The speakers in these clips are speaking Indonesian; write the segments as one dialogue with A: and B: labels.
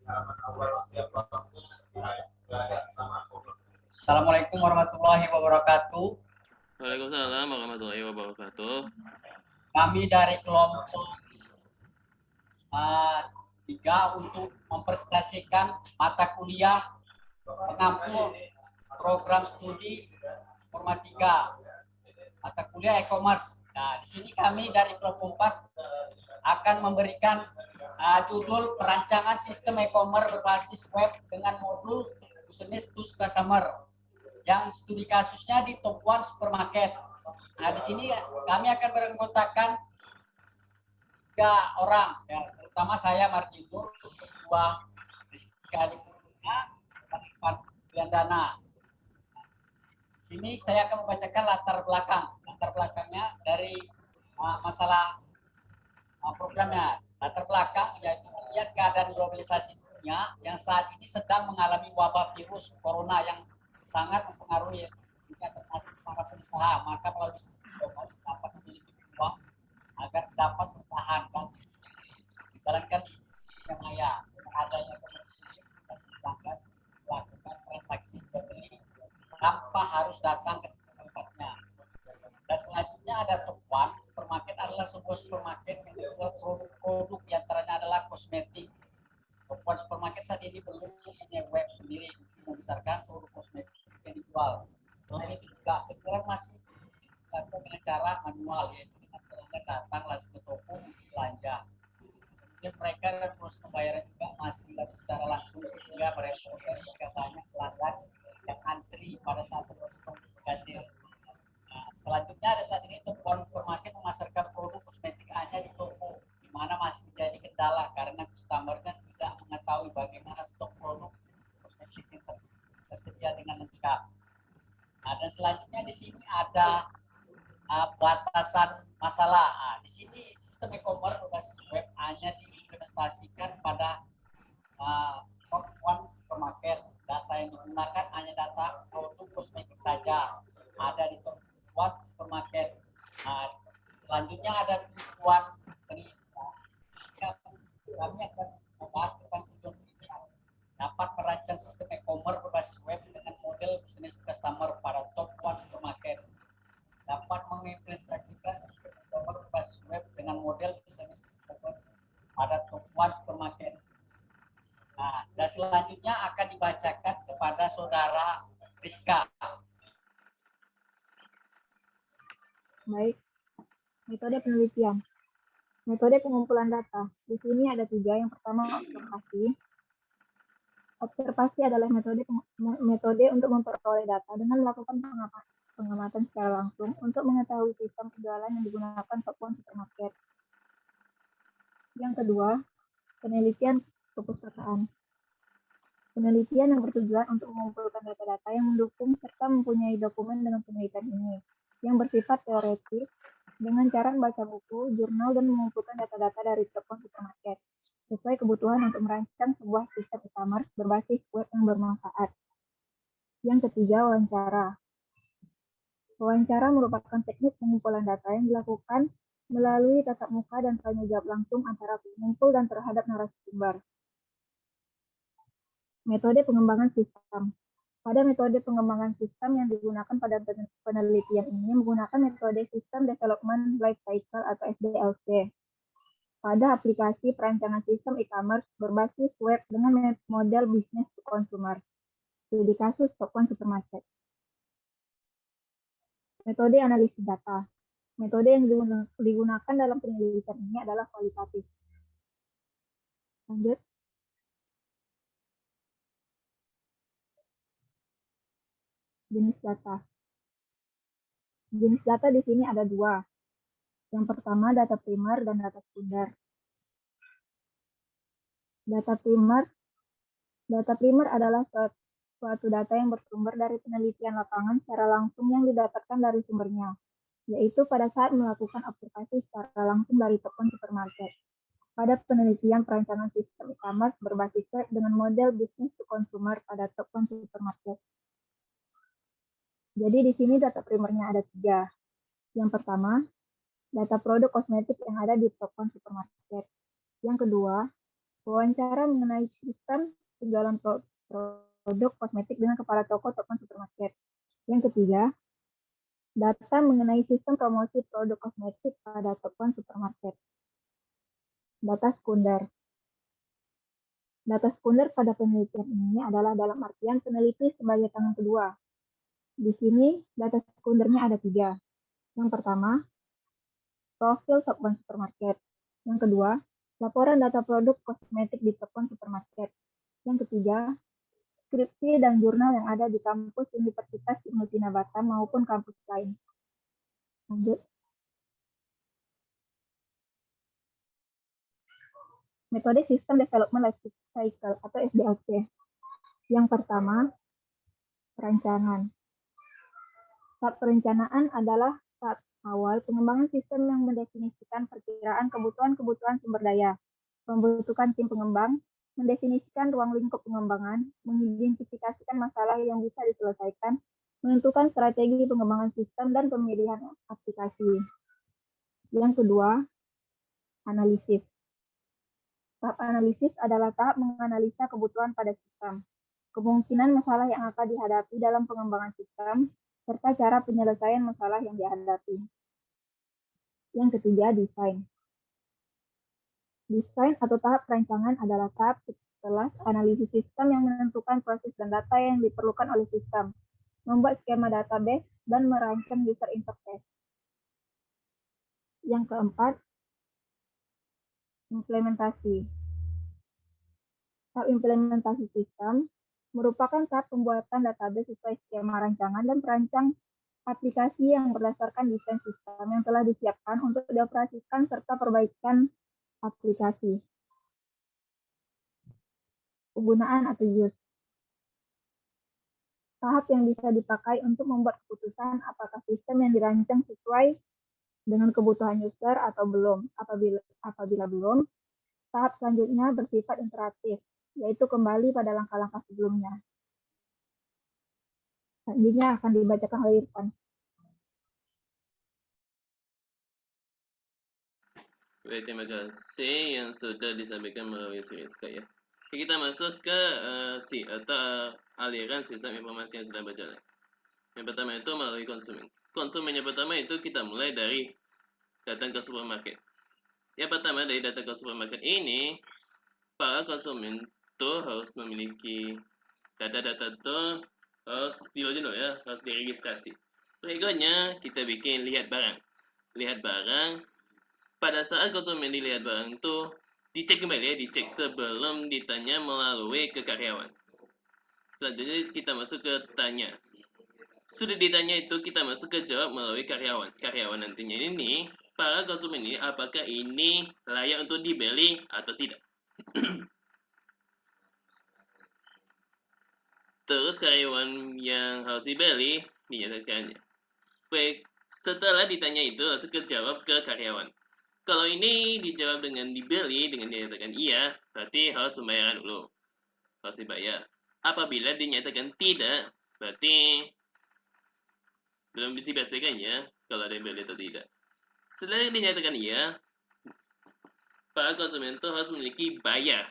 A: Assalamualaikum warahmatullahi wabarakatuh.
B: Waalaikumsalam warahmatullahi wabarakatuh.
A: Kami dari kelompok 3 untuk mempresentasikan mata kuliah pengampu program studi informatika, mata kuliah e-commerce. Nah, di sini kami dari kelompok 4 akan memberikan judul perancangan sistem e-commerce berbasis web dengan modul business to customer yang studi kasusnya di Top One Supermarket. Nah, di sini kami akan beranggotakan 3 orang, ya, terutama saya Marjino, kedua Rizka Dipurna, dan Ivan Priandana. Di sini saya akan membacakan latar belakangnya dari masalah programnya. Latar belakang yaitu melihat keadaan globalisasi dunia yang saat ini sedang mengalami wabah virus corona yang sangat mempengaruhi dunia termasuk para pengusaha, maka melalui sistem e-commerce dapat memiliki peluang agar dapat bertahan dan menjalankan bisnis yang maya dengan adanya komersil dan pelanggan melakukan transaksi beli tanpa harus datang ke tempatnya. Dan selanjutnya ada Top One Supermarket adalah sebuah supermarket yang menjual produk-produk yang antaranya adalah kosmetik. Top One Supermarket saat ini belum punya web sendiri untuk membesarkan produk kosmetik yang dijual. Selain itu juga penjualan masih dilakukan dengan cara manual, yaitu dengan pelanggan datang langsung ke toko untuk belanja. Kemudian mereka dan proses pembayaran juga masih dilakukan secara langsung sehingga merepotkan jika banyak pelanggan yang antri pada saat proses kasir. Nah, selanjutnya ada saat ini Top One Supermarket memasarkan produk kosmetik hanya di toko, di mana masih menjadi kendala karena customer-nya tidak mengetahui bagaimana stok produk kosmetik yang tersedia dengan lengkap. Nah, dan selanjutnya di sini ada batasan masalah. Nah, di sini sistem e-commerce berbasis web hanya diimplementasikan pada Top One Supermarket. Data yang digunakan hanya data produk kosmetik saja. Ada di Top One Supermarket. Nah, selanjutnya ada tujuan penelitian. Kami akan membahas tentang tujuan penelitian. Dapat merancang sistem e-commerce berbasis web dengan model business customer pada Top One Supermarket. Dapat mengimplementasikan sistem e-commerce berbasis web dengan model business customer pada Top One Supermarket. Nah, dan selanjutnya akan dibacakan kepada saudara Rizka.
C: Baik, metode penelitian. Metode pengumpulan data. Di sini ada 3. Yang pertama, observasi. Observasi adalah metode untuk memperoleh data dengan melakukan pengamatan secara langsung untuk mengetahui sistem penjualan yang digunakan Top One Supermarket. Yang kedua, penelitian perpustakaan. Penelitian yang bertujuan untuk mengumpulkan data-data yang mendukung serta mempunyai dokumen dengan penelitian ini, yang bersifat teoretis, dengan cara membaca buku, jurnal, dan mengumpulkan data-data dari Top One Supermarket, sesuai kebutuhan untuk merancang sebuah sistem e-commerce berbasis web yang bermanfaat. Yang ketiga, wawancara. Wawancara merupakan teknik pengumpulan data yang dilakukan melalui tatap muka dan tanya jawab langsung antara pengumpul dan terhadap narasumber. Metode pengembangan sistem. Pada metode pengembangan sistem yang digunakan pada penelitian ini menggunakan metode System Development Life Cycle atau SDLC. Pada aplikasi perancangan sistem e-commerce berbasis web dengan model business to consumer. Studi kasus Top One Supermarket. Metode analisis data. Metode yang digunakan dalam penelitian ini adalah kualitatif. Lanjut. Jenis data. Jenis data di sini ada 2. Yang pertama, data primer dan data sekunder. Data primer adalah suatu data yang bersumber dari penelitian lapangan secara langsung yang didapatkan dari sumbernya, yaitu pada saat melakukan observasi secara langsung dari Top One Supermarket. Pada penelitian perancangan sistem e-commerce berbasis web dengan model business to consumer pada Top One Supermarket. Jadi di sini data primernya ada 3. Yang pertama, data produk kosmetik yang ada di Top One Supermarket. Yang kedua, Wawancara mengenai sistem penjualan produk kosmetik dengan kepala toko ataupun supermarket. Yang ketiga, data mengenai sistem promosi produk kosmetik pada ataupun supermarket. Data sekunder. Data sekunder pada penelitian ini adalah dalam artian peneliti sebagai tangan kedua. Di sini, data sekundernya ada 3. Yang pertama, profil toko supermarket. Yang kedua, laporan data produk kosmetik di toko supermarket. Yang ketiga, skripsi dan jurnal yang ada di kampus Universitas Ibnu Sina Batam maupun kampus lain. Lanjut. Metode System Development Life Cycle atau SDLC. Yang pertama, perencanaan. Tahap perencanaan adalah tahap awal pengembangan sistem yang mendefinisikan perkiraan kebutuhan sumber daya, membutuhkan tim pengembang, mendefinisikan ruang lingkup pengembangan, mengidentifikasikan masalah yang bisa diselesaikan, menentukan strategi pengembangan sistem dan pemilihan aplikasi. Yang kedua, analisis. Tahap analisis adalah tahap menganalisa kebutuhan pada sistem, kemungkinan masalah yang akan dihadapi dalam pengembangan sistem, serta cara penyelesaian masalah yang dihadapi. Yang ketiga, desain. Desain atau tahap perancangan adalah tahap setelah analisis sistem yang menentukan proses dan data yang diperlukan oleh sistem, membuat skema database, dan merancang user interface. Yang keempat, implementasi. Tahap implementasi sistem merupakan tahap pembuatan database sesuai skema rancangan dan perancang aplikasi yang berdasarkan desain sistem yang telah disiapkan untuk dioperasikan serta perbaikan aplikasi. Penggunaan atau use. Tahap yang bisa dipakai untuk membuat keputusan apakah sistem yang dirancang sesuai dengan kebutuhan user atau belum. Apabila belum, tahap selanjutnya bersifat interaktif, yaitu kembali pada langkah-langkah sebelumnya. Selanjutnya akan dibacakan oleh Irfan.
B: Baik, terima kasih yang sudah disampaikan melalui Rizka ya. Oke, kita masuk ke aliran sistem informasi yang sedang berjalan. Yang pertama itu melalui konsumen. Konsumen yang pertama itu kita mulai dari datang ke supermarket. Yang pertama dari datang ke supermarket ini, para konsumen itu harus memiliki data-data itu harus di-login dulu ya, harus diregistrasi. Berikutnya kita bikin lihat barang. Lihat barang. Pada saat konsumen dilihat barang itu dicek kembali ya, dicek sebelum ditanya melalui ke karyawan. Selanjutnya kita masuk ke tanya. Sudah ditanya itu kita masuk ke jawab melalui karyawan. Karyawan nantinya ini para konsumen ini apakah ini layak untuk dibeli atau tidak. Terus karyawan yang harus dibeli dinyatakannya. Baik, setelah ditanya itu langsung ke jawab ke karyawan. Kalau ini dijawab dengan dibeli, dengan dinyatakan iya, berarti harus pembayaran dulu. Harus dibayar. Apabila dinyatakan tidak, berarti belum dipastikan ya kalau ada yang beli atau tidak. Setelah dinyatakan iya, para konsumen itu harus memiliki bayar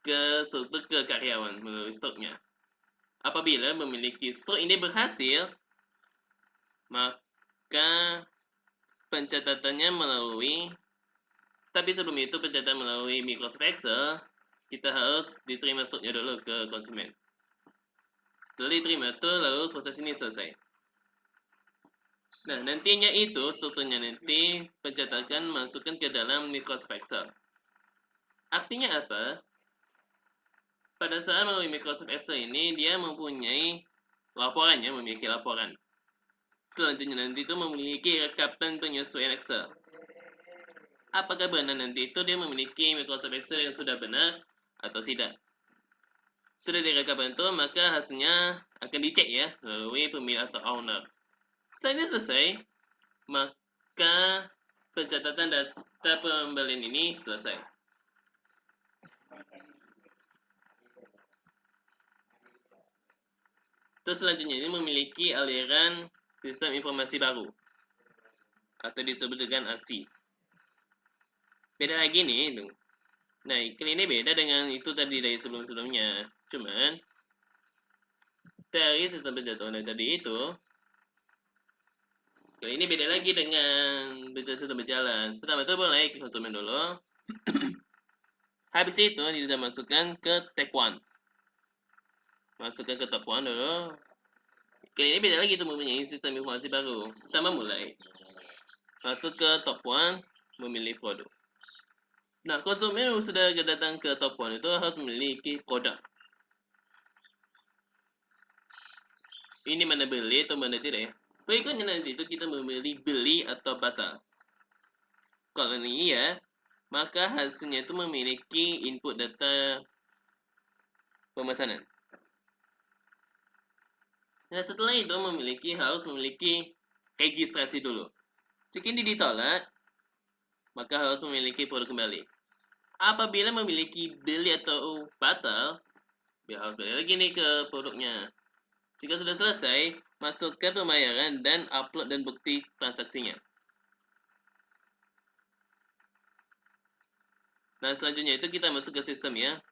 B: ke karyawan melalui stoknya. Apabila memiliki stok ini berhasil, maka pencatatannya melalui, tapi sebelum itu pencatatan melalui Microsoft Excel, kita harus diterima stoknya dulu ke konsumen. Setelah diterima itu, lalu proses ini selesai. Nah, nantinya itu strukturnya nanti pencatatan masukkan ke dalam Microsoft Excel. Artinya apa? Pada saat melalui Microsoft Excel ini, dia mempunyai laporannya, memiliki laporan. Selanjutnya nanti itu memiliki rekapan penyesuaian Excel. Apakah benar nanti itu dia memiliki Microsoft Excel yang sudah benar atau tidak? Sudah direkam itu, maka hasilnya akan dicek ya melalui pemilik atau owner. Setelah ini selesai, maka pencatatan data pembelian ini selesai. Terus selanjutnya ini memiliki aliran sistem informasi baru atau disebut dengan ASI. Beda lagi nih, Nah, kali ini beda dengan itu tadi dari sebelum-sebelumnya. Cuman, dari sistem penjadwalan tadi itu, kali ini beda lagi dengan sistem berjalan. Pertama itu mulai ke konsumen dulu. Habis itu, kita masukkan ke tab 1. Masukkan ke tab 1 dulu. Kali ini beda lagi itu mempunyai sistem informasi baru. Pertama mulai. Masuk ke top 1, memilih produk. Nah, konsumen yang sudah datang ke top 1 itu harus memiliki produk. Ini mana beli atau mana tidak ya. Berikutnya nanti itu kita memilih beli atau batal. Kalau ini iya, maka hasilnya itu memiliki input data pemesanan. Nah, setelah itu harus memiliki registrasi dulu. Jika ini ditolak, maka harus memiliki produk kembali. Apabila memiliki beli atau batal, ya harus balik lagi nih ke produknya. Jika sudah selesai, masukkan pembayaran dan upload dan bukti transaksinya. Nah, selanjutnya itu kita masuk ke sistem ya.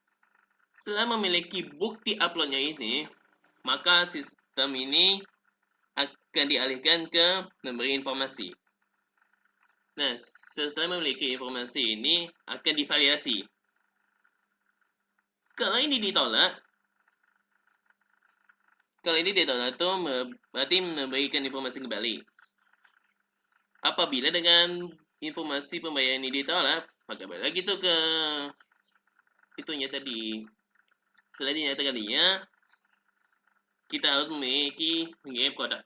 B: Setelah memiliki bukti uploadnya ini, maka sistem ini akan dialihkan ke memberi informasi. Nah, setelah memiliki informasi ini akan divalidasi. Kalau ini ditolak, itu berarti memberikan informasi kembali. Apabila dengan informasi pembayaran ini ditolak, maka balik lagi tuh ke itunya tadi. Setelah dinyatakan iya, kita harus mengirim produk.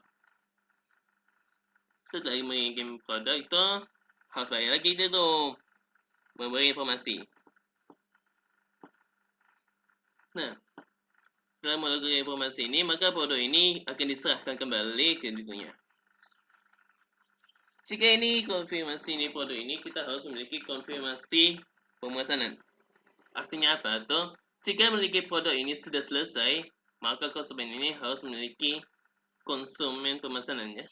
B: Setelah mengirim produk itu harus balik lagi itu tuh memberi informasi. Nah, setelah memberi informasi ini, maka produk ini akan diserahkan kembali ke dirinya. Jika ini konfirmasi ini produk ini, kita harus memiliki konfirmasi pemesanan. Artinya apa tuh? Jika memiliki produk ini sudah selesai, maka konsumen ini harus memiliki konsumen pemesanannya.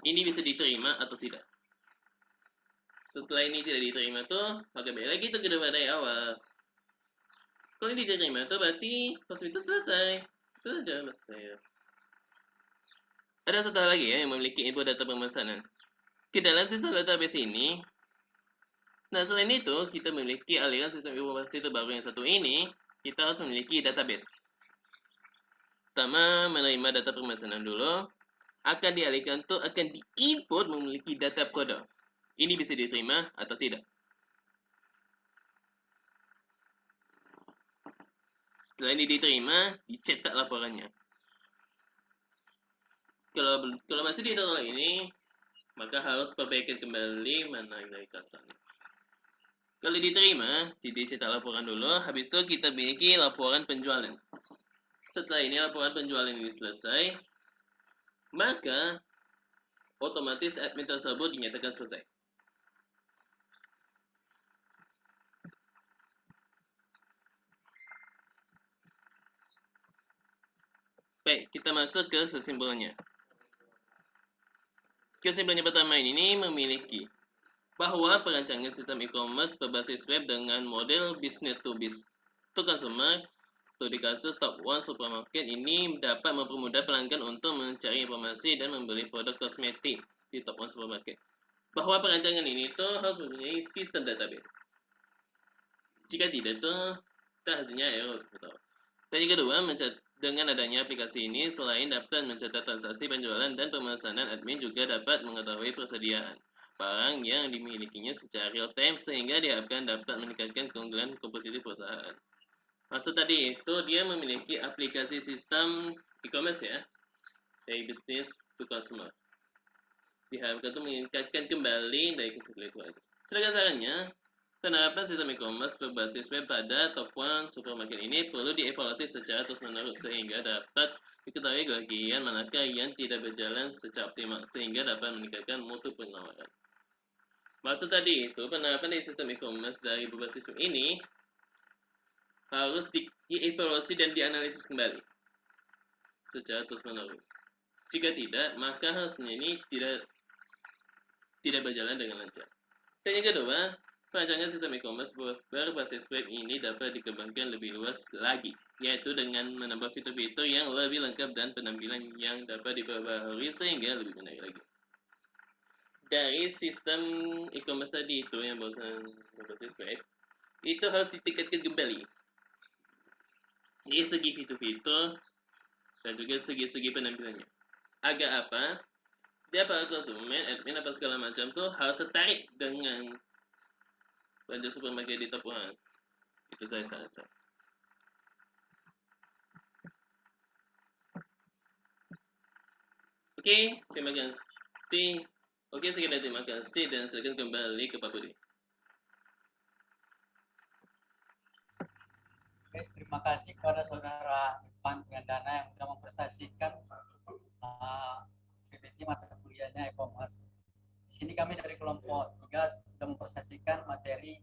B: Ini bisa diterima atau tidak. Setelah ini tidak diterima tuh, maka balik lagi tuh ke dari awal. Kalau ini diterima tuh berarti konsumen itu selesai. Itu aja maksud saya. Ada satu hal lagi ya yang memiliki input data pemesanan. Ke dalam sistem database ini, nah selain itu kita memiliki aliran sistem informasi terbaru yang satu ini, kita harus memiliki database. Pertama, menerima data pemesanan dulu, akan dialihkan tuh akan diinput memiliki data produk. Ini bisa diterima atau tidak. Setelah ini diterima, dicetak laporannya. Kalau masih ditolak ini, maka harus perbaikan kembali mana dari kasarnya. Kalau diterima, dicetak laporan dulu, habis itu kita miliki laporan penjualan. Setelah ini laporan penjualan ini selesai, maka otomatis admin tersebut dinyatakan selesai. Baik, kita masuk ke kesimpulannya. Kesimpulannya pertama ini memiliki bahwa perancangan sistem e-commerce berbasis web dengan model business to business to consumer, studi kasus top 1 supermarket ini dapat mempermudah pelanggan untuk mencari informasi dan membeli produk kosmetik di top 1 supermarket. Bahwa perancangan ini tuh harus mempunyai sistem database. Jika tidak tuh, kita hasilnya error. Dan yang kedua, dengan adanya aplikasi ini, selain dapat mencatat transaksi penjualan dan pemesanan, admin juga dapat mengetahui persediaan barang yang dimilikinya secara real time sehingga diharapkan dapat meningkatkan keunggulan kompetitif perusahaan. Maksud tadi itu dia memiliki aplikasi sistem e-commerce ya, dari business to consumer. Diharapkan untuk meningkatkan kembali dari kesimpulan itu aja. Sedangkan sarannya, penerapan sistem e-commerce berbasis web pada top 1 supermarket ini perlu dievaluasi secara terus-menerus sehingga dapat diketahui bagian manakah yang tidak berjalan secara optimal sehingga dapat meningkatkan mutu penawaran. Maksud tadi itu penerapan dari sistem e-commerce dari berbasis web ini harus dievaluasi dan dianalisis kembali secara terus-menerus. Jika tidak, maka hasilnya ini tidak berjalan dengan lancar. Dan yang kedua, Rancangan sistem e-commerce berbasis web ini dapat dikembangkan lebih luas lagi, yaitu dengan menambah fitur-fitur yang lebih lengkap dan penampilan yang dapat diperbaharui sehingga lebih menarik lagi. Dari sistem e-commerce tadi itu yang barusan berbasis web, itu harus ditingkatkan kembali. Dari segi fitur-fitur dan juga segi-segi penampilannya. Agar apa? Dia para konsumen, admin apa segala macam tuh harus tertarik dengan belanja supermarket di top 1. Itu dari saya. Oke, terima kasih. Oke, sekian terima kasih dan silakan kembali ke Pak Budi.
A: Oke, terima kasih kepada saudara Irfan Priandana yang sudah mempresentasikan PPT mata kuliahnya e-commerce. Di sini kami dari kelompok 3 sudah mempresentasikan materi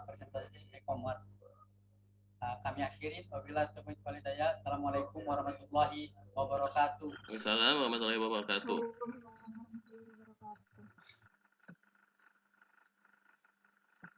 A: presentasi e-commerce. Kami akhiri wabillahi taufiq wal hidayah. Assalamualaikum warahmatullahi wabarakatuh.
B: Assalamualaikum warahmatullahi wabarakatuh.